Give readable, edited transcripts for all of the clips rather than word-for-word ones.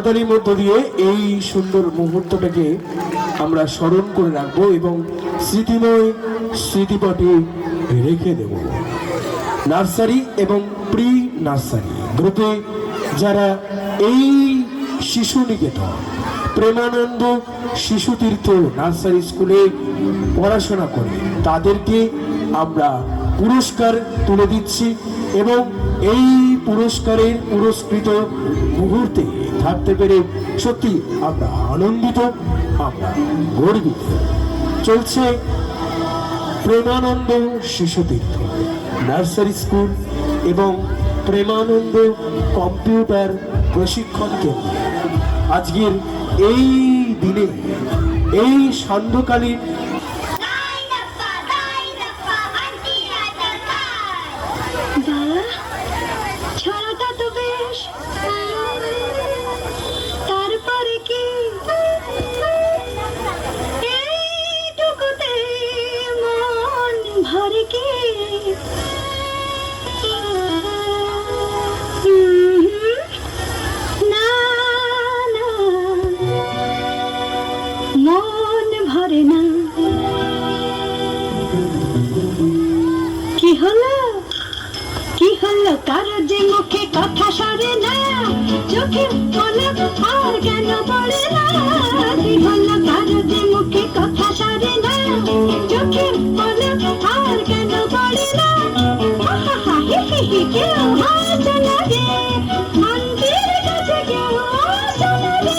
করতালির মধ্য দিয়ে এই সুন্দর মুহূর্তটাকে আমরা স্মরণ করে রাখবো এবং স্মৃতিময় স্মৃতিপটে রেখে দেব। নার্সারি এবং প্রি নার্সারি গ্রুপে যারা এই শিশু নিকেতন প্রেমানন্দ শিশু তীর্থ নার্সারি স্কুলে পড়াশোনা করে তাদেরকে আমরা পুরস্কার তুলে দিচ্ছি এবং এই পুরস্কারের পুরস্কৃত মুহূর্তে থাকতে পেরে সত্যি আমরা আনন্দিত, আমরা গর্বিত। চলছে প্রেমানন্দ শিশু তীর্থ নার্সারি স্কুল এবং প্রেমানন্দ কম্পিউটার প্রশিক্ষণ কেন্দ্র। আজকের এই দিনে এই সান্ধ্যকালীন তারপরে কি এইটুকুতে মন ভরে কি না না মন ভরে না। কি হলো কি হলো কারো যে মুখে কথা সরে না, চোখে পলক আর কেন পড়ে না? কি হলো কারো যে মুখে কথা সরে না, চোখে পলক আর কেন পড়ে না? হা হা হা হি হি হি কেউ হাসে না রে, আন্টির কাছে কেউ হাসে না রে।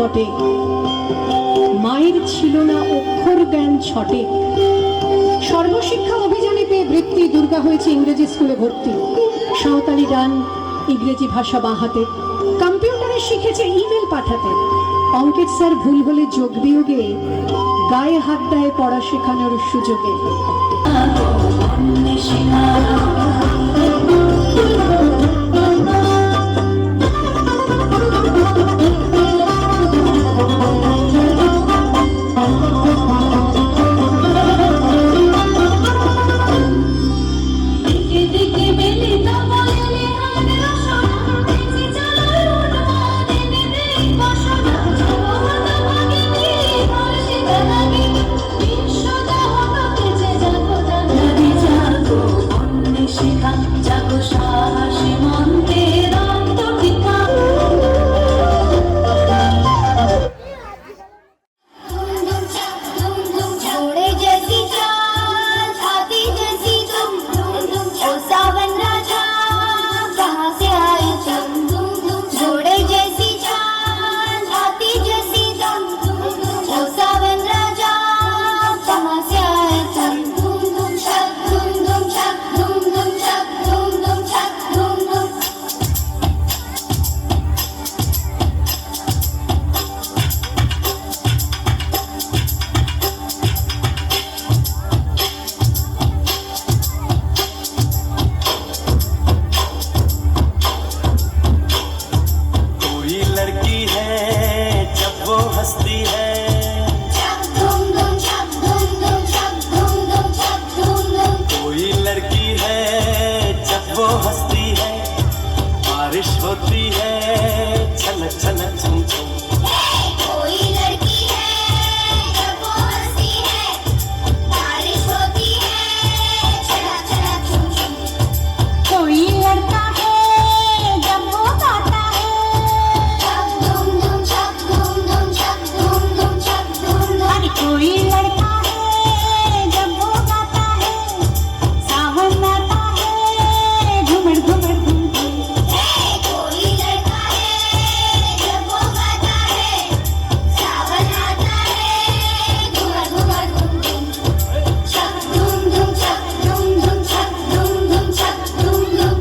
বটে, মায়ের ছিল না অক্ষর জ্ঞান ছটে। সর্বশিক্ষা অভিযানে পেয়ে বৃত্তি দুর্গা হয়েছে ইংরেজি স্কুলে ভর্তি। সাঁওতালি গান, ইংরেজি ভাষা বাঁ হাতে, কম্পিউটারে শিখেছে ইমেল পাঠাতে, অঙ্কের স্যার ভুল হলে যোগ বিয়োগে গায়ে হাত দেয় পড়া শেখানোর সুযোগে। बारिश होती है छलक छलक छम छम। कोई लड़की है जब वो हंसती है, बारिश होती है छलक छलक छम छम। कोई लड़का है जब वो गाता है, छक धूम धूम छक धूम धूम छक धूम धूम छक धूम धूम। अरे कोई लड़का है जब वो गाता है, सावन आता है घुमड़ घुमड़ घुम घुम। कोई लड़का है जब वो गाता है, सावन आता है घुमर घुमर घुम घुम। छक धूम धूम छक धूम धूम छक धूम धूम छक धूम धूम।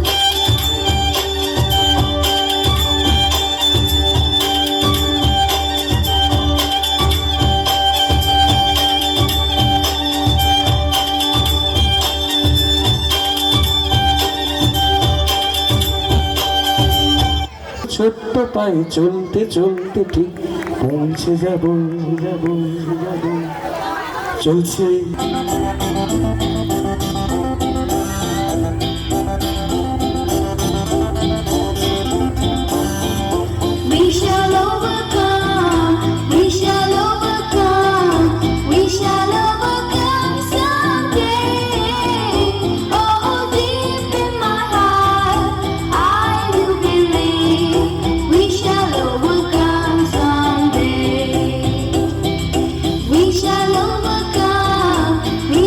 ছোট্ট পায়ে চলতে চলতে ঠিক পৌঁছে যাব যাব যাব চলছে। We shall overcome, we shall overcome, we shall overcome someday. Oh, deep in my heart, I do believe we shall overcome someday. We shall overcome, we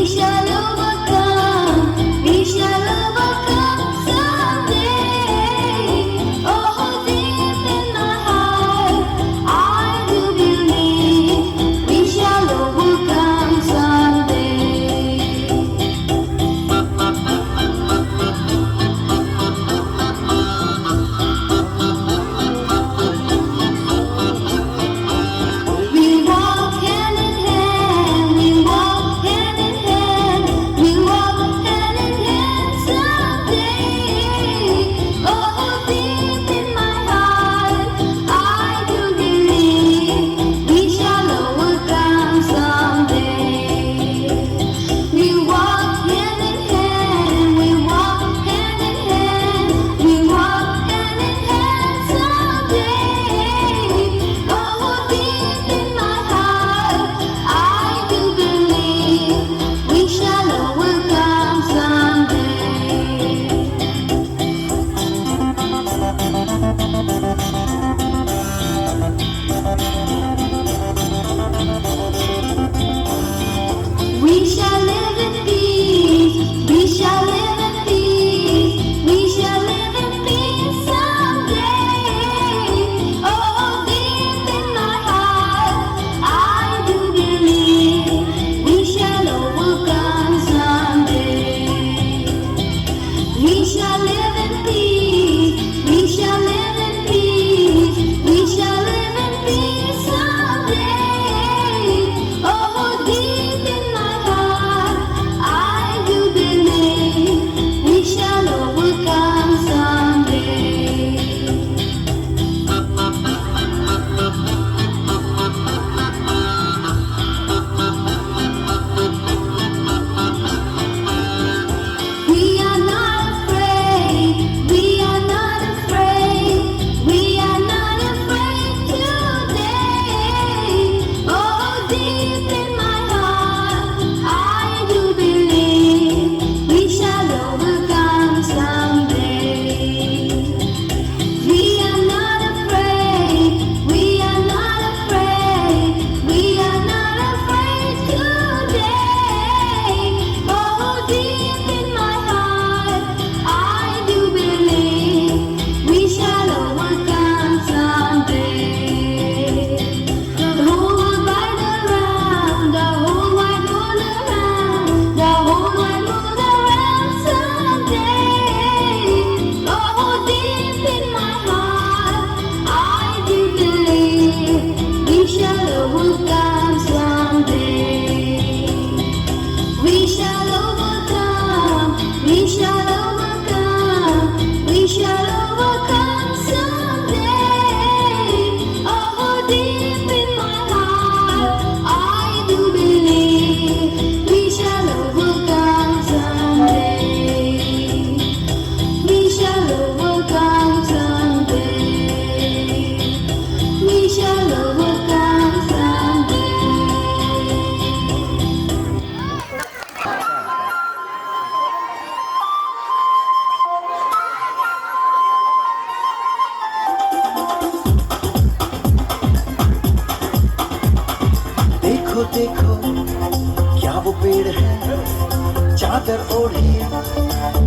चादर ओढ़े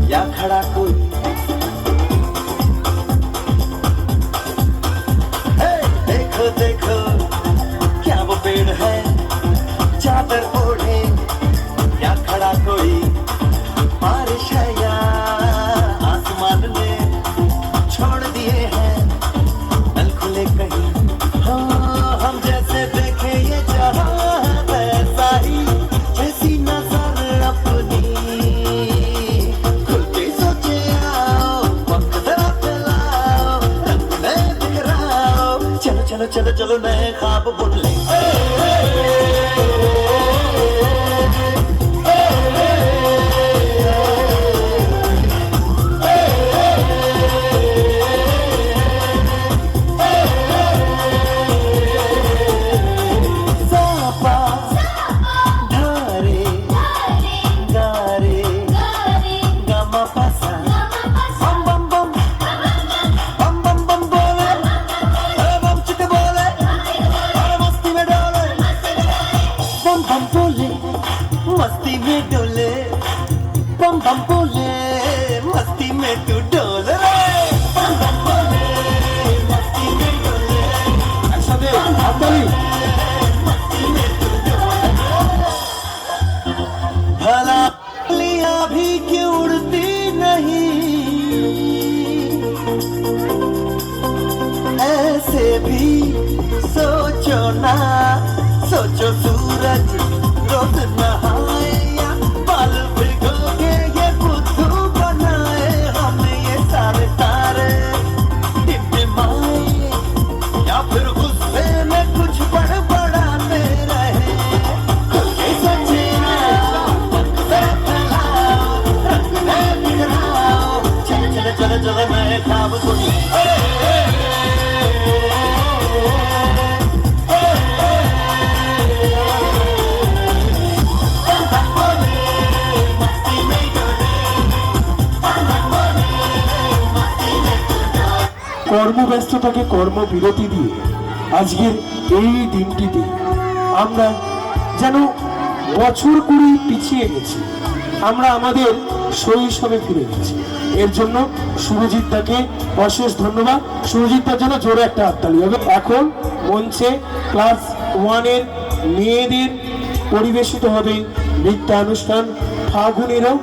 या खड़ा कोई, हे देखो देखो क्या वो पेड़ है, चादर ओढ़े या खड़ा कोई, बारिश है या आसमान ने छोड़ दिए हैं नल खुले कहीं। हाँ हम जैसे देखे ये जहां वैसा ही, जैसी नजर अपनी खुल के सोचे आओ, वक्त जरा फैलाओ, रंग में बिखराओ, चलो चलो चलो चलो नए ख्वाब बुन ले। मस्ती में डोले बम बम बोले, मस्ती में तू डोल रे, बम बम बोले मस्ती में डोले, একসাথে হাততালি। भला लिया भी क्यों उड़ती नहीं, ऐसे भी सोचो ना, सोचो सूरज रोज नहाए या बाल भिगो के ये बुद्धू बनाए, हमें ये सारे तारे टिमटिमाए या फिर गुस्से में कुछ बड़बड़ाते रहे, खुल के सोचे वक्त से फैलाओ, रंग में बिखराओ, चलो चलो चलो चलो नए ख्वाब बुन ले। কর্মব্যস্ততাকে কর্মবিরতি দিয়ে আজকের এই দিনটিতে আমরা যেন বছর কুড়ি পিছিয়ে গেছি, আমরা আমাদের শৈশবে ফিরে গেছি। এর জন্য সুরজিৎ দাকে অশেষ ধন্যবাদ। সুরজিৎ দার জন্য জোরে একটা হাততালি হবে। এখন মঞ্চে ক্লাস 1-এর মেয়েদের পরিবেশিত হবে নৃত্যানুষ্ঠান ফাগুনেরও।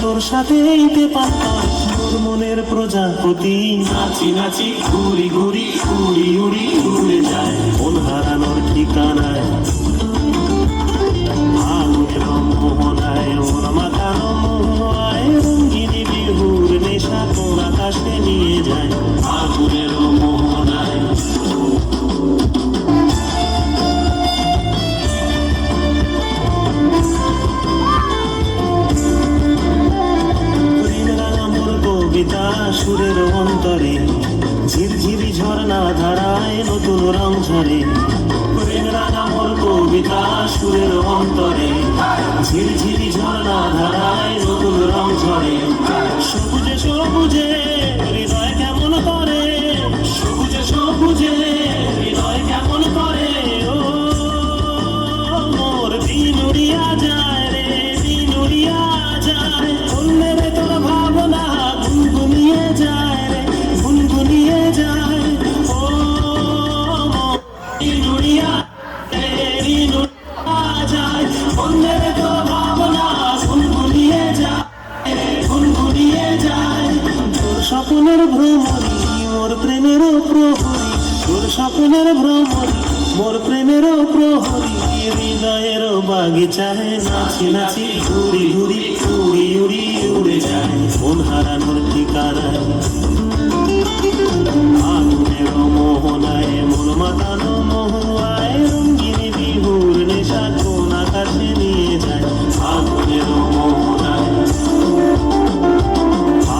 তোর সাথে এইতে পারতাম তোর মনের প্রজাপতি, নাচি নাচি ঘুরি ঘুরি উড়ি উড়ি উড়ে যায় মন হারানোর ঠিকানায়, ফাগুনের মোহনায় ওর মাথানো মোহায়, রঙ্গিনী বিহুর নেশা কোন আকাশে নিয়ে যায় ফাগুনের মোহনায়। কবিতা সুরের অন্তরে ঝিরঝিরি ঝর্ণা ধারায় নতুন রং ঝরে, প্রেম রাঙা মোর কবিতা সুরের অন্তরে ঝিরঝিরি ঝর্ণা ধারায় নতুন রং ঝরে, সবুজে সবুজে হৃদয় কেমন করে, সবুজে সবুজে হৃদয় কেমন করে, ও মোর দিন উড়িয়া যায় রে, দিন উড়িয়া যায়, অন্যের তোর ভাবনা গুনগুনিয়ে যায় রে, গুনগুনিয়ে যায়, ও প্রেমেরও প্রহরী, তোর স্বপ্নের ভ্রমরী, মোর প্রেমেরও প্রহরী, হৃদয়ের বাগিচায় নাচি নাচি ঘুরি ঘুরি উড়ি উড়ি উড়ে যায় মন হারানোর ঠিকানায়। আগুনের মোহনায় মন মাতানো মহুয়ায় রঙ্গিনী বিহুর নেশা কোন আকাশে নিয়ে যায়। আগুনের মোহনায়,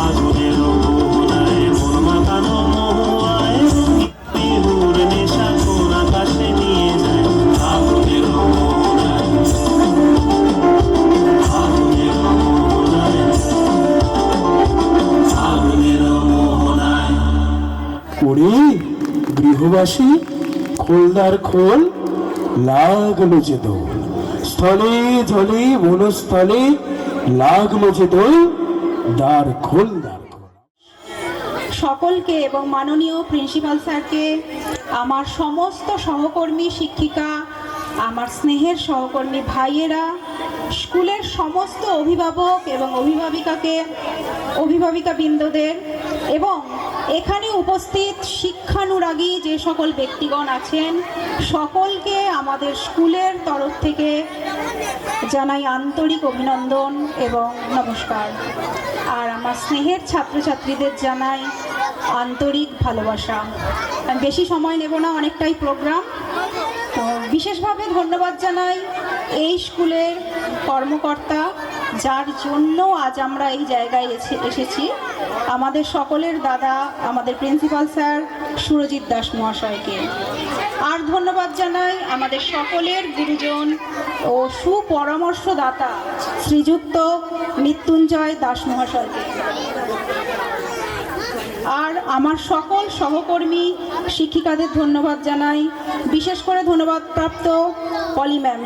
আগুনের মোহনায় মন মাতানো মহুয়ায় রঙ্গিনী বিহুর নেশা কোন আকাশে নিয়ে যায়। আগুনের মোহনায়, আগুনের মোহনায়, আগুনের মোহনায়। ওরে গৃহবাসী খোলদার খোল, লাগলো যে দোল, স্থলে জলে বনস্থলে লাগলো যে দোল, দ্বার খোল দ্বার খোল। সকলকে এবং মাননীয় প্রিন্সিপাল স্যারকে, আমার সমস্ত সহকর্মী শিক্ষিকা, আমার স্নেহের সহকর্মী ভাইয়েরা, স্কুলের সমস্ত অভিভাবক এবং অভিভাবিকাবৃন্দদের এবং এখানে উপস্থিত শিক্ষানুরাগী যে সকল ব্যক্তিগণ আছেন, সকলকে আমাদের স্কুলের তরফ থেকে জানাই আন্তরিক অভিনন্দন এবং নমস্কার। আর আমার স্নেহের ছাত্রছাত্রীদের জানাই আন্তরিক ভালোবাসা। আমি বেশি সময় নেব না, অনেকটাই প্রোগ্রাম। তো বিশেষভাবে ধন্যবাদ জানাই এই স্কুলের কর্মকর্তা, যার জন্য আজ আমরা এই জায়গায় এসেছি, আমাদের সকলের দাদা, আমাদের প্রিন্সিপাল স্যার সুরজিৎ দাস মহাশয়কে। আর ধন্যবাদ জানাই আমাদের সকলের গুরুজন ও সুপরামর্শদাতা শ্রীযুক্ত মৃত্যুঞ্জয় দাস মহাশয়কে। আর আমার সকল সহকর্মী শিক্ষিকাদের ধন্যবাদ জানাই, বিশেষ করে ধন্যবাদ প্রাপ্ত পলি ম্যাম,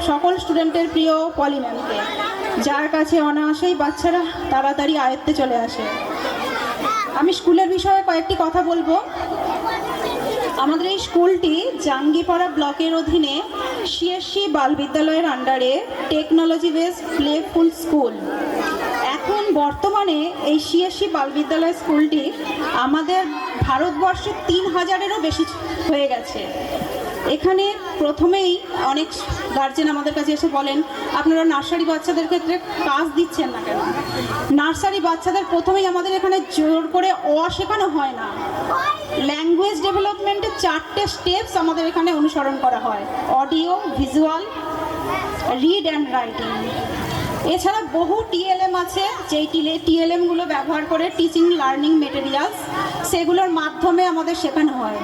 সকল স্টুডেন্টের প্রিয় পলি ম্যামকে, যার কাছে অনায়াসেই বাচ্চারা তাড়াতাড়ি আয়ত্তে চলে আসে। আমি স্কুলের বিষয়ে কয়েকটি কথা বলবো। আমাদের এই স্কুলটি জাঙ্গিপাড়া ব্লকের অধীনে সিএসসি বালবিদ্যালয়ের আন্ডারে টেকনোলজি বেস প্লেফুল স্কুল। এখন বর্তমানে এই সিএসসি বালবিদ্যালয় স্কুলটি আমাদের ভারতবর্ষে 3000-এরও বেশি হয়ে গেছে। এখানে প্রথমেই অনেক গার্জেন আমাদের কাছে এসে বলেন, আপনারা নার্সারি বাচ্চাদের ক্ষেত্রে কাজ দিচ্ছেন না কেন? নার্সারি বাচ্চাদের প্রথমেই আমাদের এখানে জোর করে শেখানো হয় না। ল্যাঙ্গুয়েজ ডেভেলপমেন্টের 4টে স্টেপস আমাদের এখানে অনুসরণ করা হয়: audio, visual, read and writing. এছাড়া বহু টিএলএম আছে, যেই টিএলএমগুলো ব্যবহার করে টিচিং লার্নিং মেটেরিয়ালস, সেগুলোর মাধ্যমে আমাদের শেখানো হয়।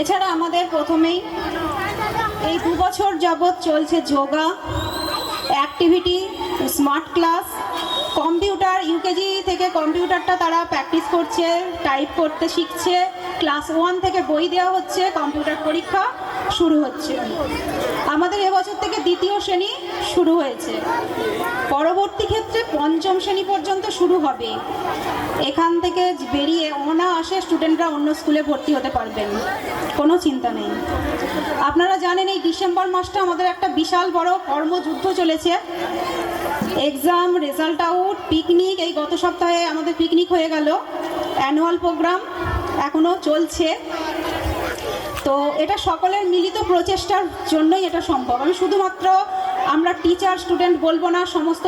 এছাড়া আমাদের প্রথমেই এই 2 বছর যাবৎ চলছে yoga, activity, smart class, computer. UKG থেকে কম্পিউটারটা তারা প্র্যাকটিস করছে, টাইপ করতে শিখছে। ক্লাস 1 থেকে বই দেওয়া হচ্ছে, কম্পিউটার পরীক্ষা শুরু হচ্ছে। আমাদের এবছর থেকে 2য় শ্রেণী শুরু হয়েছে, পরবর্তী ক্ষেত্রে 5ম শ্রেণী পর্যন্ত শুরু হবে। এখান থেকে বেরিয়ে অনায়াসে স্টুডেন্টরা অন্য স্কুলে ভর্তি হতে পারবেন, কোনো চিন্তা নেই। আপনারা জানেন এই ডিসেম্বর মাসটা আমাদের একটা বিশাল বড় কর্মযুদ্ধ চলেছে। Exam, result out, picnic. এই গত সপ্তাহে আমাদের পিকনিক হয়ে গেল, অ্যানুয়াল প্রোগ্রাম এখনও চলছে। তো এটা সকলের মিলিত প্রচেষ্টার জন্যই এটা সম্ভব। আমি শুধুমাত্র আমরা টিচার স্টুডেন্ট বলবো না, সমস্ত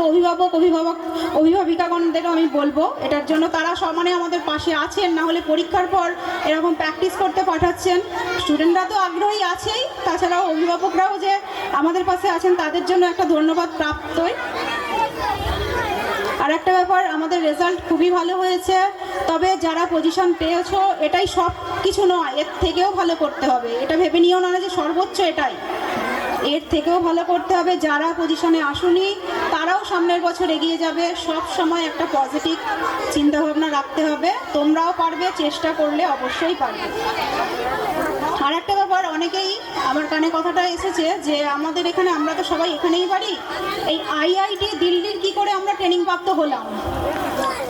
অভিভাবিকাগণদেরও আমি বলবো এটার জন্য। তারা সমানে আমাদের পাশে আছেন, না হলে পরীক্ষার পর এরকম প্র্যাকটিস করতে পাঠাচ্ছেন। স্টুডেন্টরা তো আগ্রহী আছেই, তাছাড়াও অভিভাবকরাও যে আমাদের পাশে আছেন, তাদের জন্য একটা ধন্যবাদ প্রাপ্তই। আর একটা ব্যাপার, আমাদের রেজাল্ট খুবই ভালো হয়েছে। তবে যারা পজিশন পেয়েছো, এটাই সব কিছু নয়, এর থেকেও ভালো করতে হবে। এটা ভেবে নিও না যে সর্বোচ্চ এটাই, এর থেকেও ভালো করতে হবে। যারা পজিশনে আসুনি তারাও সামনের বছর এগিয়ে যাবে। সব সময় একটা পজিটিভ চিন্তাভাবনা রাখতে হবে। তোমরাও পারবে, চেষ্টা করলে অবশ্যই পারবে। আর একটা ব্যাপার, অনেকেই আমার কানে কথাটা এসেছে যে আমাদের এখানে, আমরা তো সবাই এখানেই বাড়ি, এই আইআইটি দিল্লির কি করে আমরা ট্রেনিং প্রাপ্ত হলাম?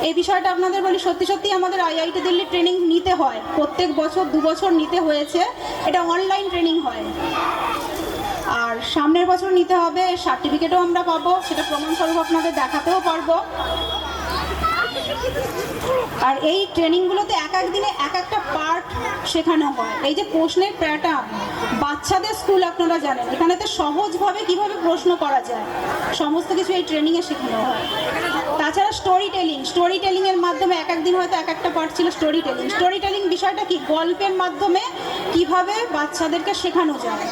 এই বিষয়টা আপনাদের বলি, সত্যি সত্যি আমাদের আইআইটি দিল্লির ট্রেনিং নিতে হয়, প্রত্যেক বছর 2 বছর নিতে হয়েছে। এটা অনলাইন ট্রেনিং হয়, আর সামনের বছর নিতে হবে। সার্টিফিকেটও আমরা পাবো, সেটা প্রমাণস্বরূপ আপনাদের দেখাতেও পারবো। আর এই ট্রেনিংগুলোতে এক এক দিনে এক একটা পার্ট শেখানো হয়। এই যে প্রশ্নের প্যাটার্ন, বাচ্চাদের স্কুল আপনারা জানেন, এখানেতে সহজভাবে কিভাবে প্রশ্ন করা যায় সমস্ত কিছু এই ট্রেনিংয়ে শেখানো হয়। তাছাড়া স্টোরি টেলিংয়ের মাধ্যমে এক এক দিন হয়তো এক একটা পার্ট ছিল স্টোরি টেলিং বিষয়টা কি, গল্পের মাধ্যমে কিভাবে বাচ্চাদেরকে শেখানো যায়,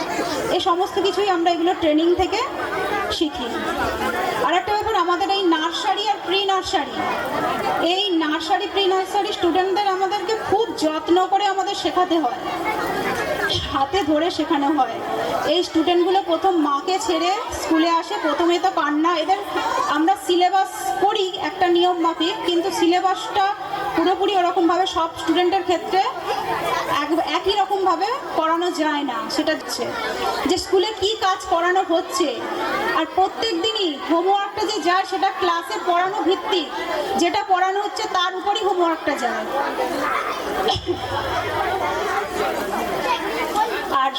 এই সমস্ত কিছুই আমরা এগুলো ট্রেনিং থেকে শিখি। আর একটা ব্যাপার, আমাদের এই নার্সারি আর প্রি নার্সারি, এই নার্সারি প্রি নার্সারি স্টুডেন্টদের আমাদেরকে খুব যত্ন করে আমাদের শেখাতে হয়, হাতে ধরে শেখানো হয়। এই স্টুডেন্টগুলো প্রথম মাকে ছেড়ে স্কুলে আসে, প্রথমে তো কান্না, এদের আমরা সিলেবাস করি একটা নিয়ম মাফিক, কিন্তু সিলেবাসটা পুরোপুরি ওরকমভাবে সব স্টুডেন্টের ক্ষেত্রে একই রকমভাবে করানো যায় না। সেটা হচ্ছে যে স্কুলে কি কাজ করানো হচ্ছে, আর প্রত্যেক দিনই হোমওয়ার্কটা যে যায় সেটা ক্লাসে পড়ানো ভিত্তিক, যেটা পড়ানো হচ্ছে তার উপরই হোমওয়ার্কটা যায়। আর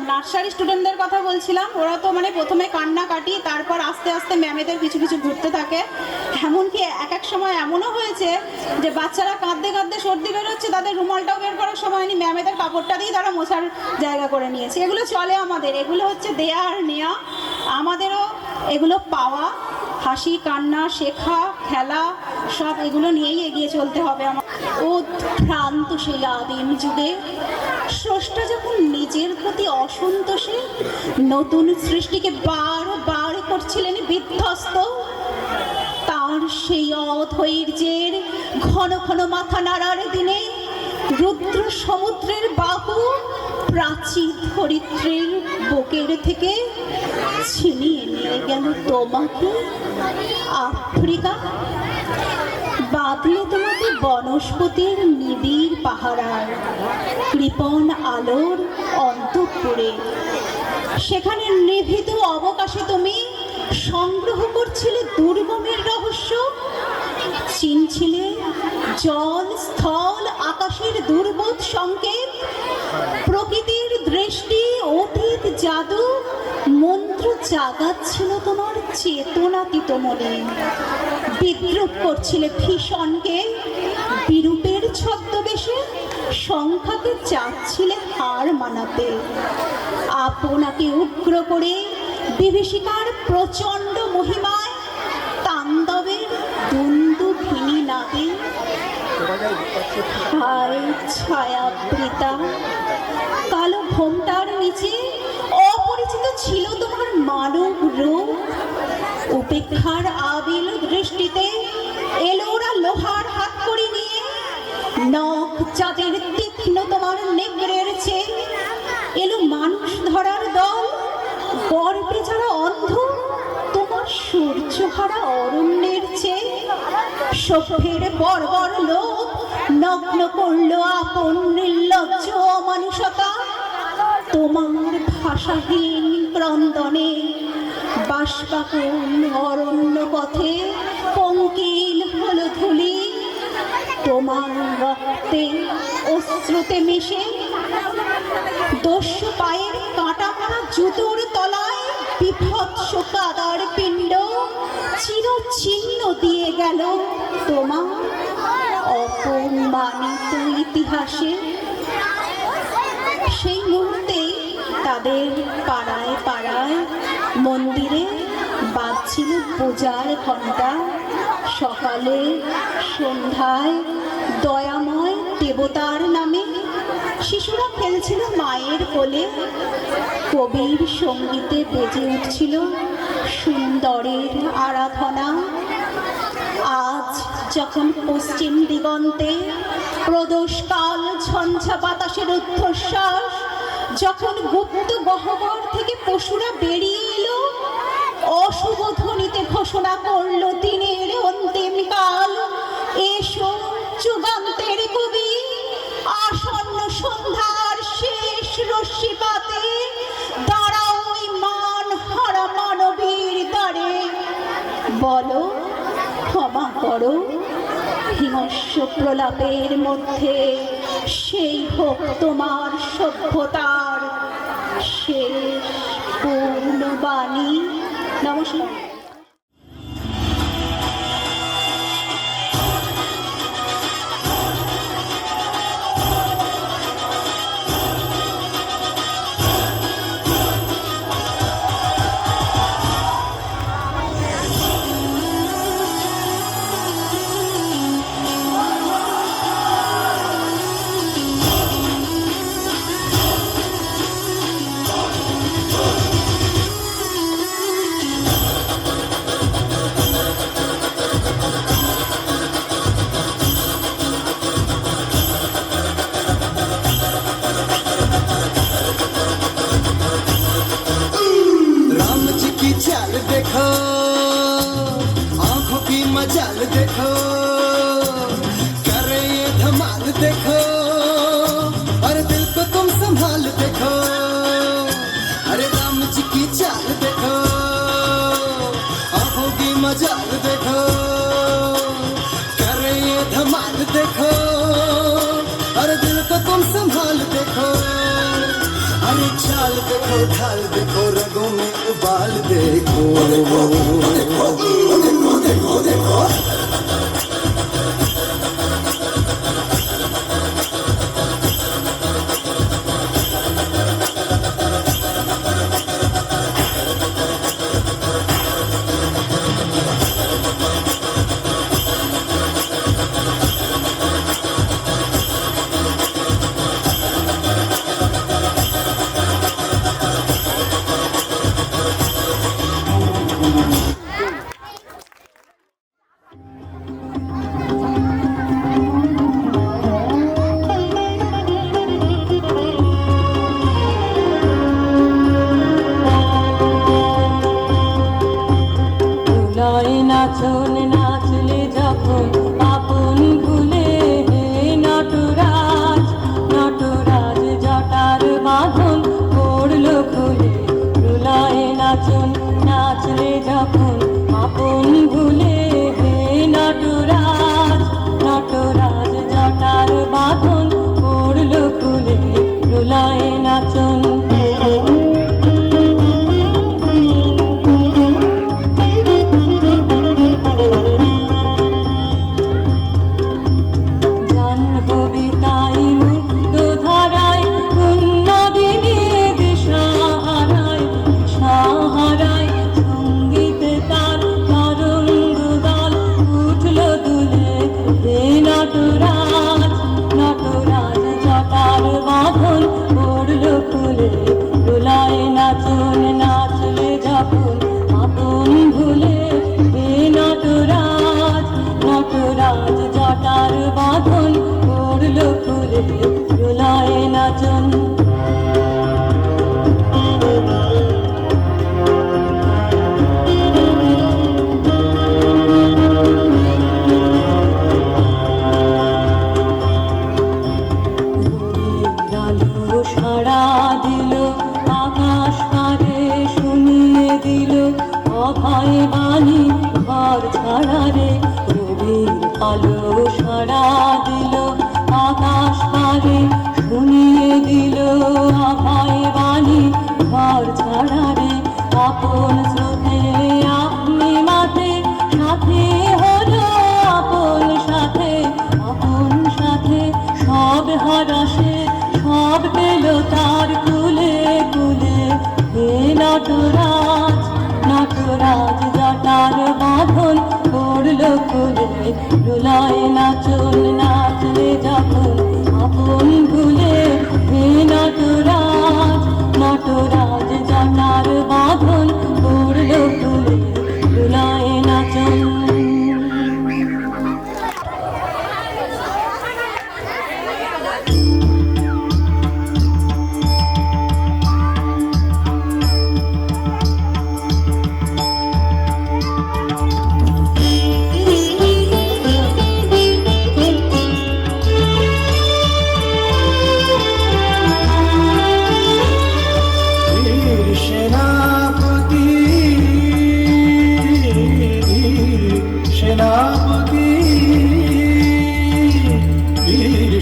নার্সারি স্টুডেন্টদের কথা বলছিলাম, ওরা তো মানে প্রথমে কান্নাকাটি, তারপর আস্তে আস্তে ম্যামেদের কিছু কিছু ঘুরতে থাকে। এমনকি এক এক সময় এমনও হয়েছে যে বাচ্চারা কাঁদতে কাঁদতে সর্দি বেরোচ্ছে, তাদের রুমালটাও বের করার সময় হয়নি, ম্যামেদের কাপড়টা দিয়ে তারা মশার জায়গা করে নিয়েছে। এগুলো চলে আমাদের, এগুলো হচ্ছে দেয়া আর নেয়া, আমাদেরও এগুলো পাওয়া। হাসি কান্না শেখা খেলা সব এগুলো নিয়েই এগিয়ে চলতে হবে আমার। উদ্ভ্রান্ত সেই আদিম যুগে স্রষ্টা যখন নিজের প্রতি অসন্তোষে নতুন সৃষ্টিকে বারবার করছিলেন বিধ্বস্ত, তার সেই অধৈর্যের ঘন ঘন মাথা নাড়ার দিনে রুদ্র সমুদ্রের বাহু প্রাচীর ধরিত্রীর বুকের থেকে ছিনিয়ে নিয়ে গেল তোমাকে আফ্রিকা, বাঁধলে তোমাকে বনস্পতির নিবিড় পাহারার কৃপণ আলোর অন্তঃপুরে। সেখানে নিভৃত অবকাশে তুমি সংগ্রহ করছিলে দুর্গমের রহস্য, চিনছিলে জল স্থল আকাশের দুর্বোধ সংকেত, প্রকৃতির দৃষ্টি অতীত জাদু মন্ত্র জাগাচ্ছিল তোমার চেতনাতীত মনে। বিদ্রুপ করছিলে ভীষণকে বিরূপের ছদ্মবেশে, সংখ্যাকে চাচ্ছিলে হার মানাতে। আপনাকে উগ্র করে বিভীষিকার প্রচণ্ড মহিমায় তাণ্ডবের দুন্দুভিনী নাদে। হায় ছায়াবৃতা, কালো ঘোমটার নিচে অপরিচিত ছিল তোমার মানব রূপ। উপেক্ষার আবিল দৃষ্টিতে এলো ওরা লোহার হাত করে নিয়ে, নখ চাঁদের তীক্ষ্ণ তোমার নেকড়ের চেয়ে এলো মানুষ ধরার দল। গর্বে যারা অন্ধ তোমার সূর্যহারা অরণ্যের চেয়ে, সভ্যের বর্বর লোক নগ্ন করলো আপন নির্লজ্জ অমানুষতা। তোমার ভাষাহীন ক্রন্দনে বাষ্পাকুল অরণ্য পথে পঙ্কিল হলো ধুলি। তোমার রক্তে অশ্রুতে মিশে দস্যু পায়ের কাঁটা মারা জুতোর তলায় বিভৎস কাদার পিণ্ড চিরচিহ্ন দিয়ে গেল তোমার অপমানিত ইতিহাসে। সেই মুহূর্তে তাদের পাড়ায় পাড়ায় মন্দিরে বাজছিল পূজার ঘণ্টা। সকালে সন্ধ্যায় দয়াময় দেবতার নামে শিশুরা খেলছিল মায়ের কোলে। কবির সঙ্গীতে বেজে উঠছিল সুন্দরের আরাধনা। আজ যখন পশ্চিম দিগন্তে প্রদোষকাল ঝঞ্ঝা বাতাসের ঊর্ধ্বশ্বাস, যখন গুপ্ত গহ্বর থেকে পশুরা বেরিয়ে এলো, অশুভ ধ্বনিতে ঘোষণা করলো দিনের অন্তিম কাল। এসো যুগান্তের কবি, আসন্ন সন্ধ্যার শেষ রশ্মিপাতে দাঁড়াও ওই মান হারা মানবীর দ্বারে। বলো ক্ষমা করো, হিংস্র প্রলাপের মধ্যে সেই হোক তোমার সভ্যতার শেষ পূর্ণবাণী। নমস্কার। देखो ढाल देखो रगों में उबाल देखो ধুলায় নাচন নাচলে যখন আপন ভুলে হে নটরাজ নটরাজ জটার বাঁধন পড়ল খুলে ধুলায় নাচন নাচলে যখন আপন ভুলে হে নটরাজ নটরাজ জটার বাঁধন পড়ল খুলে ধুলায় নাচন বাঁধন পড়ল খুলে রুলায় নাচন সাড়া দিল আকাশ পারে শুনিয়ে দিল অভয় বাণী ঘর ছাড়া রে রবির আলো সাড়া দিল আকাশ পারে শুনিয়ে দিল অভয় বাণী ঘর ছাড়া রে আপন স্রোতে আপনি মাঠে সাথে হলো আপন সাথে সব হারাসে সব পেল তার কুলে কুলে হে নটরাজ নটরাজ জটার বাঁধন পড়ল খুলে রুলায় নাচন নাচলে যখন আপন ভুলে হে নটরাজ নটরাজ জটার বাঁধন পড়ল খুলে রুলায় নাচন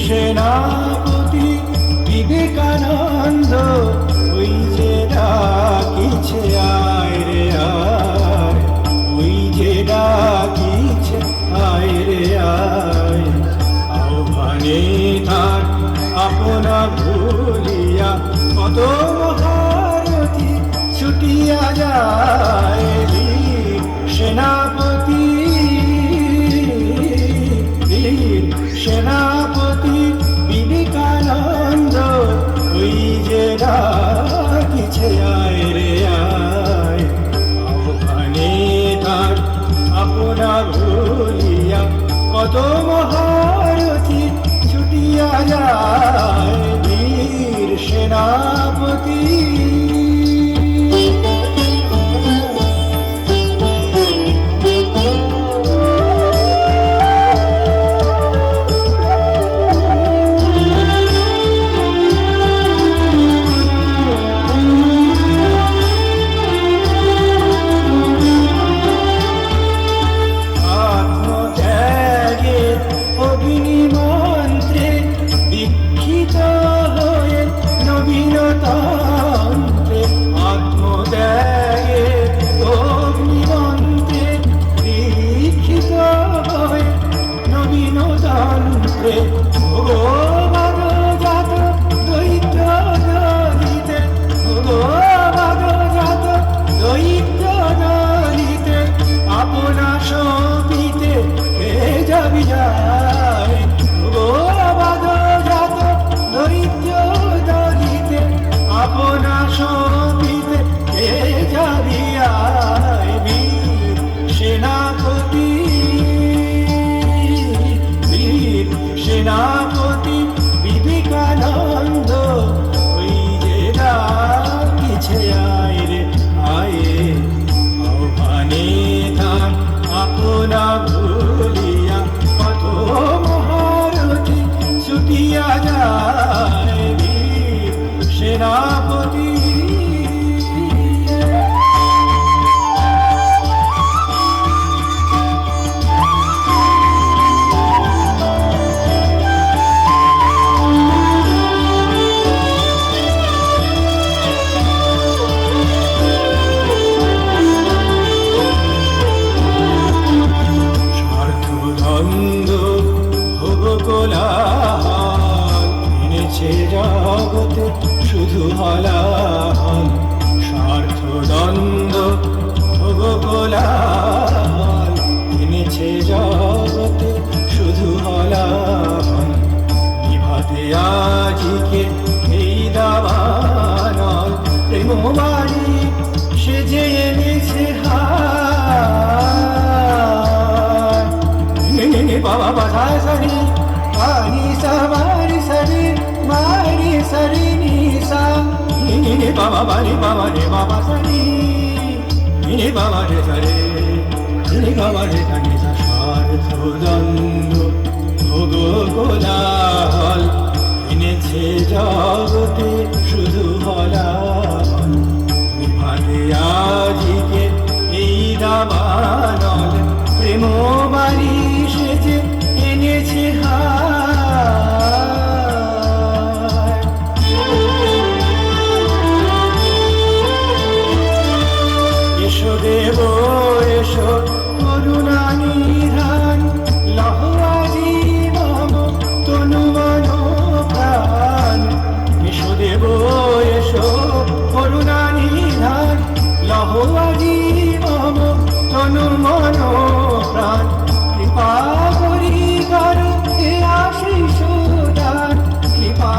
সেনাপতি বিবেকানন্দ ওই যে ডাকিছে আয় রে আয় ওই যে ডাকিছে আয় রে আয় আহ্বানে তার আপনা ভুলিয়া কত মহারথী ছুটিয়া যায় সেনাপতি সেনাপতি বিবেকানন্দ ওই যে ডাকিছে আয় রে আয় আহ্বানে তার আপনা ভুলিয়া কত মহারথী ছুটিয়া যায় বীর সেনাপতি এনেছে জগতে শুধু হলাহল, স্বার্থ দ্বন্দ্ব কোলাহল এনেছে জগতে শুধু হলাহল। নিভাতে আজিকে এই দাবানল, প্রেম বাড়ি সে যে এনেছে হার। বাবা বাধা সারি পানি সারি সারি মারি সারি নিসা, বাবা বাড়ি বাবা রে বাবা সারি বাবা রে সারে বাবা রে সারি। স্বার্থ দ্বন্দ্ব কোলাহল এনেছে জগতে শুধু হলাহল। নিভাতে আজিকে এই দাবানল, প্রেম বাড়ি সেজে এনেছে হার। এসো দেব এসো করুণা নিধান, লহ আজি মম তনু মন প্রাণ। এসো দেব এসো করুণা নিধান, লহ আজি মম তনু মন প্রাণ। কৃপা করি করো এ আশিস দান, কৃপা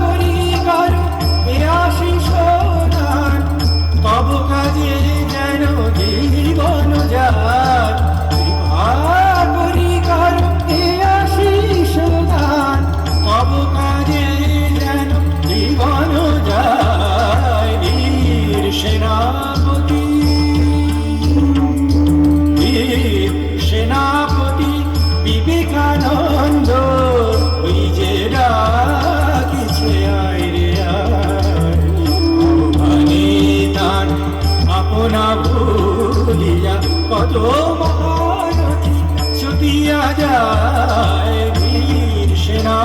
করি করো এ আশিস দান। তব কাজে যেন জীবন যায়, কৃপা করি করো এ আশিস দান। তব কাজে যেন জীবন যায়। বীর সেনাপতি সেনাপতি বিবেকানন্দ, ওই যে ডাকিছে আয় রে আয়। ভগবানে তার আপনা ভুলিয়া কত মহারথী ছুটিয়া যায়। বীর সেনা